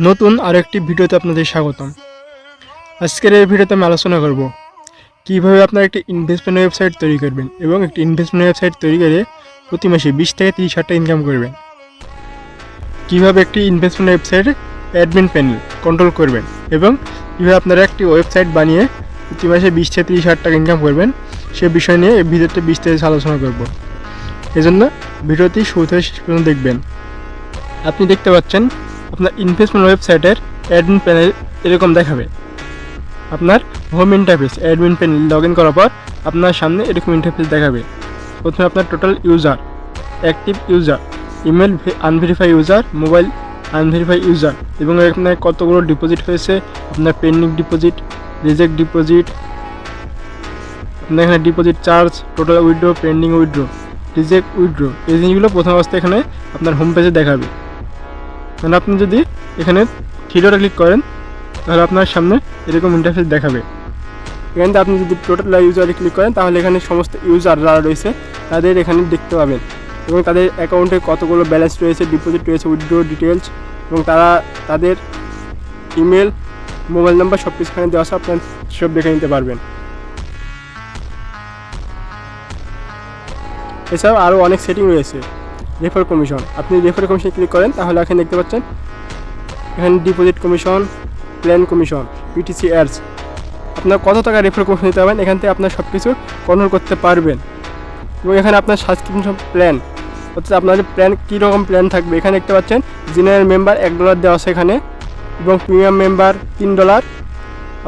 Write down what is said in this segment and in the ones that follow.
নতুন আরেকটি ভিডিওতে আপনাদের স্বাগতম। আজকের এই ভিডিওতে আমি আলোচনা করব কিভাবে আপনারা একটি ইনভেস্টমেন্ট ওয়েবসাইট তৈরি করবেন এবং একটি ইনভেস্টমেন্ট ওয়েবসাইট তৈরি করে প্রতি মাসে 20 থেকে 30 হাজার টাকা ইনকাম করবেন। কিভাবে একটি ইনভেস্টমেন্ট ওয়েবসাইটে অ্যাডমিন প্যানেল কন্ট্রোল করবেন এবং কীভাবে আপনারা একটি ওয়েবসাইট বানিয়ে প্রতি মাসে 20 থেকে 30 হাজার টাকা ইনকাম করবেন সে বিষয় নিয়ে এই ভিডিওতে বিস্তারিত আলোচনা করব। এজন্য ভিডিওটি শুরু থেকে শেষ পর্যন্ত দেখবেন। আপনি দেখতে পাচ্ছেন আপনার ইনভেস্টমেন্ট ওয়েবসাইটের অ্যাডমিন প্যানেল এরকম দেখাবে। আপনার home interface admin panel log in করার পর আপনার সামনে এরকম ইন্টারফেস দেখাবে। প্রথমে আপনার total user, active user, email unverify user, mobile unverify user এবং এখানে কতগুলো ডিপোজিট হয়েছে, আপনার পেন্ডিং ডিপোজিট, রিজেক্ট ডিপোজিট, আপনার এখানে deposit charge, total withdraw, pending withdraw, reject withdraw, এই জিনিসগুলো প্রথম অবস্থায় এখানে আপনার হোম পেজে দেখাবে। মানে আপনি যদি এখানে থ্রিডটে ক্লিক করেন তাহলে আপনার সামনে এরকম ইন্টারফেস দেখাবে। এখানে আপনি যদি টোটাল ইউজারে ক্লিক করেন তাহলে এখানে সমস্ত ইউজার যারা রয়েছে তাদের এখানে দেখতে পাবেন এবং তাদের অ্যাকাউন্টে কতগুলো ব্যালেন্স রয়েছে, ডিপোজিট রয়েছে, উইথড্র ডিটেলস এবং তাদের ইমেল, মোবাইল নাম্বার সব কিছু এখানে দেওয়া আছে, আপনার সব দেখে নিতে পারবেন। এছাড়াও আরও অনেক সেটিং রয়েছে। রেফার কমিশন, আপনি রেফার কমিশন ক্লিক করেন তাহলে এখানে দেখতে পাচ্ছেন এখানে deposit commission, plan commission, PTC ads, আপনার কত টাকা রেফার কমিশন দিতে পারবেন এখান থেকে আপনার সব কিছু কন্ট্রোল করতে পারবেন। এবং এখানে আপনার সাবস্ক্রিপশন প্ল্যান, অর্থাৎ আপনার প্ল্যান কীরকম প্ল্যান থাকবে এখানে দেখতে পাচ্ছেন। জেনারেল মেম্বার $1 দেওয়া আছে এখানে এবং প্রিমিয়াম মেম্বার $3,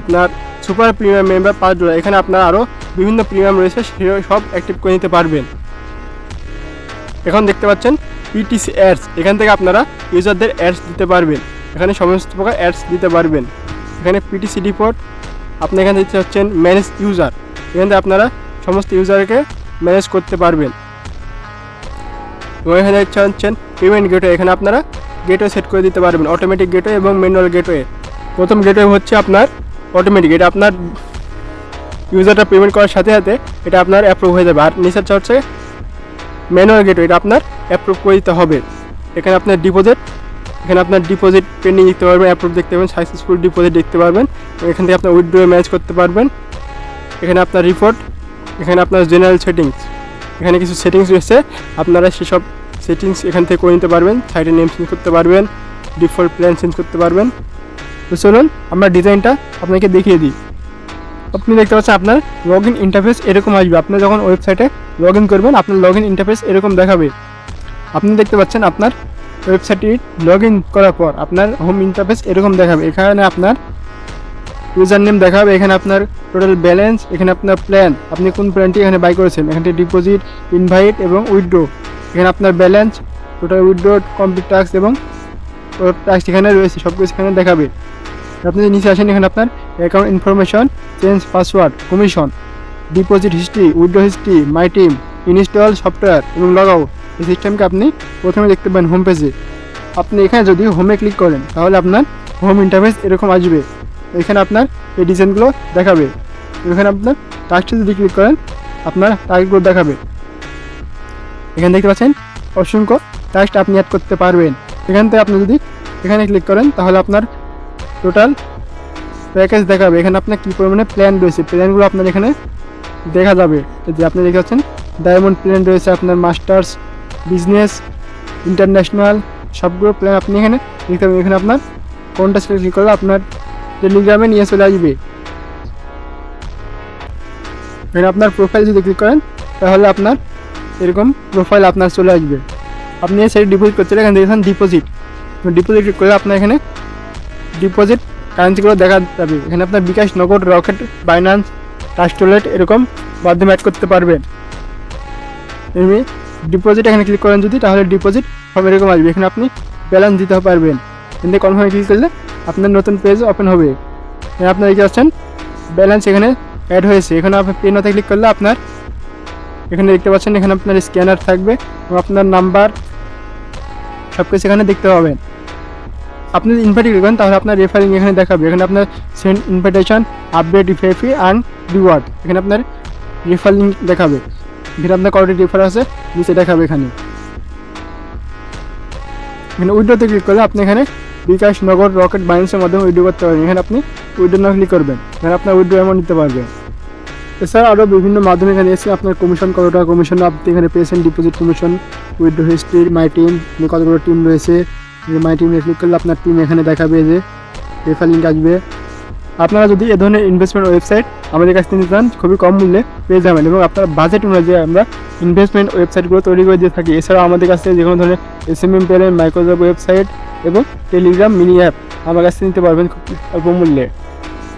আপনার সুপার প্রিমিয়াম মেম্বার $5। এখানে আপনার আরও বিভিন্ন প্রিমিয়াম রয়েছে, সেগুলো সব অ্যাক্টিভ করে নিতে পারবেন। এখন দেখতে পাচ্ছেন পিটিসি অ্যাডস, এখান থেকে আপনারা ইউজারদের অ্যাডস দিতে পারবেন, এখানে সমস্ত প্রকার অ্যাডস দিতে পারবেন। এখানে পিটিসি রিপোর্ট, আপনি এখানে দেখতে পাচ্ছেন ম্যানেজ ইউজার, এখান থেকে আপনারা সমস্ত ইউজারকে ম্যানেজ করতে পারবেন। এবং এখানে দেখতে পাচ্ছেন পেমেন্ট গেটওয়ে, এখানে আপনারা গেটওয়ে সেট করে দিতে পারবেন, অটোমেটিক গেটওয়ে এবং ম্যানুয়াল গেটওয়ে। প্রথম গেটওয়ে হচ্ছে আপনার অটোমেটিক, এটা আপনার ইউজারটা পেমেন্ট করার সাথে সাথে এটা আপনার অ্যাপ্রুভ হয়ে যাবে। আর নিচেরটা হচ্ছে ম্যানুয়াল গেটওয়ে, এটা আপনার অ্যাপ্রুভ করে দিতে হবে। এখানে আপনার ডিপোজিট, এখানে আপনার ডিপোজিট পেন্ডিং দেখতে পারবেন, অ্যাপ্রুভ দেখতে পাবেন, সাকসেসফুল ডিপোজিট দেখতে পারবেন। এখান থেকে আপনার উইথড্র ম্যানেজ করতে পারবেন। এখানে আপনার রিপোর্ট, এখানে আপনার জেনারেল সেটিংস, এখানে কিছু সেটিংস রয়েছে, আপনারা সেসব সেটিংস এখান থেকে করে নিতে পারবেন। সাইটের নেম চেঞ্জ করতে পারবেন, ডিফল্ট প্ল্যান চেঞ্জ করতে পারবেন। তো চলুন আমরা ডিজাইনটা আপনাকে দেখিয়ে দিই। আপনি দেখতে পাচ্ছেন আপনার লগ ইন ইন্টারফেস এরকম আসবে। আপনি যখন ওয়েবসাইটে লগ ইন করবেন আপনার লগ ইন ইন্টারফেস এরকম দেখাবে। আপনি দেখতে পাচ্ছেন আপনার ওয়েবসাইটটি লগ ইন করার পর আপনার হোম ইন্টারফেস এরকম দেখাবে। এখানে আপনার ইউজার নেম দেখাবে, এখানে আপনার টোটাল ব্যালেন্স, এখানে আপনার প্ল্যান, আপনি কোন প্ল্যানটি এখানে বাই করেছেন, এখানে ডিপোজিট, ইনভাইট এবং উইথড্র, এখানে আপনার balance, total withdraw, complete task এবং টাস্ক এখানে রয়েছে, সব কিছু এখানে দেখাবে। আপনি যদি নিচে আসেন এখানে আপনার account information, change password, commission, deposit history, withdraw history, my team, install software এবং লগ আউট, এই সিস্টেমকে আপনি প্রথমে দেখতে পাবেন হোম পেজে। আপনি এখানে যদি হোমে ক্লিক করেন তাহলে আপনার হোম ইন্টারফেস এরকম আসবে। এখানে আপনার এই ডিজাইনগুলো দেখাবে। এখানে আপনার টাস্কটি যদি ক্লিক করেন আপনার টাস্কগুলো দেখাবে। এখানে দেখতে পাচ্ছেন অসংখ্য টাস্ক আপনি অ্যাড করতে পারবেন। এখান থেকে আপনি যদি এখানে ক্লিক করেন তাহলে আপনার টোটাল প্যাকেজ দেখাবে। এখানে আপনার কী পরিমাণে প্ল্যান রয়েছে, প্ল্যানগুলো আপনার এখানে দেখা যাবে। যে আপনি দেখতে পাচ্ছেন ডায়মন্ড প্ল্যান রয়েছে, আপনার মাস্টার্স, বিজনেস, ইন্টারন্যাশনাল, সবগুলো প্ল্যান আপনি এখানে দেখতে পাবেন। এখানে আপনার কোনটা ক্লিক করলে আপনার টেলিগ্রামে নিয়ে চলে আসবে। এখানে আপনার প্রোফাইল যদি ক্লিক করেন তাহলে আপনার এরকম প্রোফাইল আপনার চলে আসবে। আপনি এই সাইডে ডিপোজিট করতে এখানে দেখেন ডিপোজিট ক্লিক করলে আপনার এখানে ডিপোজিট কারেন্সিগুলো দেখা যাবে। এখানে আপনার বিকাশ, নগদ, রকেট, বাইন্যান্স, ট্রাস্টওয়ালেট এরকম মাধ্যমে অ্যাড করতে পারবেন। এমনি ডিপোজিট এখানে ক্লিক করেন যদি তাহলে ডিপোজিট সব এরকম আসবে। এখানে আপনি ব্যালেন্স দিতে পারবেন। কিন্তু কনফার্মে ক্লিক করলে আপনার নতুন পেজ ওপেন হবে। এখানে আপনার দেখতে পাচ্ছেন ব্যালেন্স এখানে অ্যাড হয়েছে। এখানে আপনি পে নাওতে ক্লিক করলে আপনার এখানে দেখতে পাচ্ছেন এখানে আপনার স্ক্যানার থাকবে এবং আপনার নাম্বার সব কিছু এখানে দেখতে পাবেন। আপনি যদি ইনভাইট ক্লিক করেন তাহলে আপনার রেফারিং এখানে দেখাবে। এখানে আপনার send invitation, update, refer and reward, এখানে আপনার রেফার লিঙ্ক দেখাবে। এখানে আপনার কয়টি রেফার আছে নিচে দেখাবে। এখানে উইথড্রতে ক্লিক করলে আপনি এখানে বিকাশ, নগদ, রকেট, বাইন্যান্সের মাধ্যমে উইথড্র করতে পারবেন। এখানে আপনি উইথড্র না ক্লিক করবেন, এখানে আপনার উইথড্র অ্যামাউন্ট নিতে পারবেন। এছাড়া আরও বিভিন্ন মাধ্যমে এখানে এসে আপনার কমিশন কত টাকা কমিশন আপনি এখানে পেয়েছেন, deposit commission, withdraw history, my team, কতগুলো টিম রয়েছে, মাই টিম ক্লিক করলে আপনার টিম এখানে দেখাবে, যে রেফার লিঙ্ক আসবে। আপনারা যদি এ ধরনের ইনভেস্টমেন্ট ওয়েবসাইট আমাদের কাছ থেকে নিতে চান খুবই কম মূল্যে পেয়ে যাবেন, এবং আপনার বাজেট অনুযায়ী আমরা ইনভেস্টমেন্ট ওয়েবসাইটগুলো তৈরি করে দিয়ে থাকি। এছাড়াও আমাদের কাছ থেকে যে কোনো ধরনের SMM প্যানেল, মাইক্রোসফট ওয়েবসাইট এবং টেলিগ্রাম মিনি অ্যাপ আমার কাছ থেকে নিতে পারবেন খুব অল্প মূল্যে।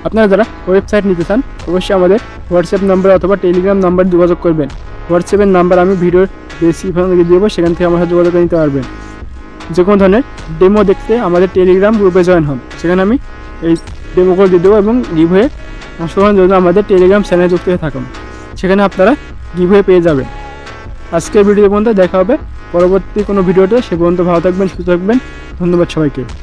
আপনারা যারা ওয়েবসাইট নিতে চান অবশ্যই আমাদের হোয়াটসঅ্যাপ নাম্বার অথবা টেলিগ্রাম নাম্বার যোগাযোগ করবেন। হোয়াটসঅ্যাপের নাম্বার আমি ভিডিওর ডেসক্রিপশনে দিয়ে দেবো, সেখান থেকে আমার সাথে যোগাযোগ করে নিতে পারবেন। যে কোনো ধরনের ডেমো দেখতে আমাদের টেলিগ্রাম গ্রুপে জয়েন হন, সেখানে আমি এই ডেমোগুলো দিয়ে দেবো, এবং গিভওয়ে অংশগ্রহণের জন্য আমাদের টেলিগ্রাম চ্যানেলে যুক্ত হয়ে থাকুন, সেখানে আপনারা গিভওয়ে পেয়ে যাবেন। আজকের ভিডিও পর্যন্ত দেখা হবে পরবর্তী কোনো ভিডিওতে। সে পর্যন্ত ভালো থাকবেন, সুস্থ থাকবেন। ধন্যবাদ সবাইকে।